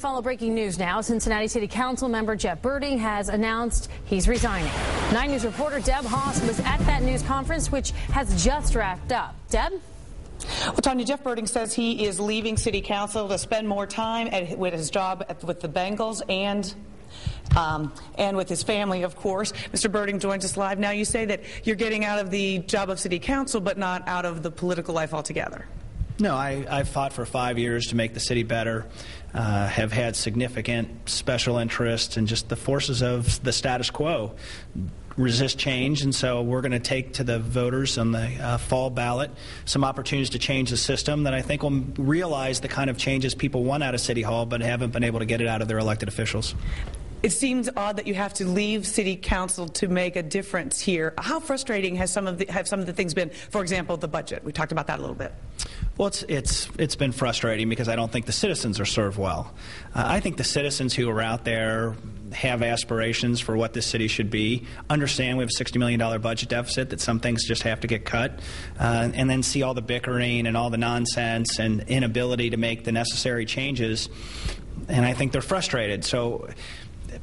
Follow breaking news now. Cincinnati City Council member Deb Berding has announced he's resigning. 9 News reporter Deb Haas was at that news conference, which has just wrapped up. Deb? Well, Tanya, Deb Berding says he is leaving City Council to spend more time with his job with the Bengals and with his family, of course. Mr. Berding joins us live now. You say that you're getting out of the job of City Council, but not out of the political life altogether. No, I've fought for 5 years to make the city better, have had significant special interests, and just the forces of the status quo resist change, and so we're going to take to the voters on the fall ballot some opportunities to change the system that I think will realize the kind of changes people want out of City Hall but haven't been able to get it out of their elected officials. It seems odd that you have to leave City Council to make a difference here. How frustrating have some of the things been? For example, the budget. We talked about that a little bit. Well, it's been frustrating because I don't think the citizens are served well. I think the citizens who are out there have aspirations for what this city should be, understand we have a $60 million budget deficit, that some things just have to get cut, and then see all the bickering and all the nonsense and inability to make the necessary changes, and I think they're frustrated.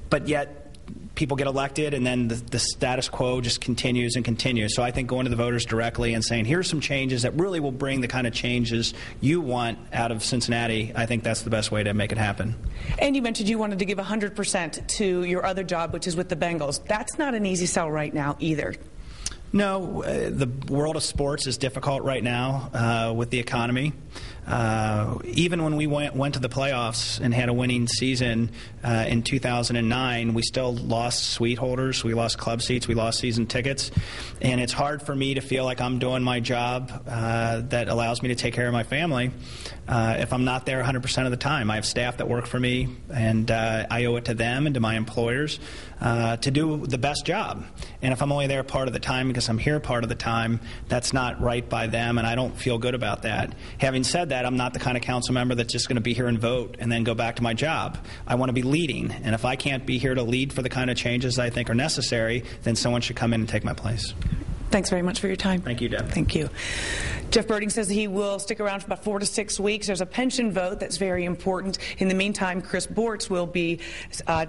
But yet people get elected, and then the status quo just continues and continues. So I think going to the voters directly and saying, here's some changes that really will bring the kind of changes you want out of Cincinnati, I think that's the best way to make it happen. And you mentioned you wanted to give 100% to your other job, which is with the Bengals. That's not an easy sell right now either. No, the world of sports is difficult right now with the economy. Even when we went to the playoffs and had a winning season in 2009, we still lost suite holders, we lost club seats, we lost season tickets, and it's hard for me to feel like I'm doing my job that allows me to take care of my family if I'm not there 100% of the time. I have staff that work for me, and I owe it to them and to my employers to do the best job. And if I'm only there part of the time because I'm here part of the time, that's not right by them, and I don't feel good about that. Having said that, I'm not the kind of council member that's just going to be here and vote and then go back to my job. I want to be leading, and if I can't be here to lead for the kind of changes I think are necessary, then someone should come in and take my place. Thanks very much for your time. Thank you, Deb. Thank you. Jeff Berding says he will stick around for about 4 to 6 weeks. There's a pension vote that's very important. In the meantime, Chris Bortz will be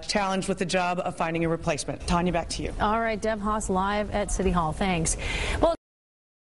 challenged with the job of finding a replacement. Tanya, back to you. All right, Deb Haas live at City Hall. Thanks. Well,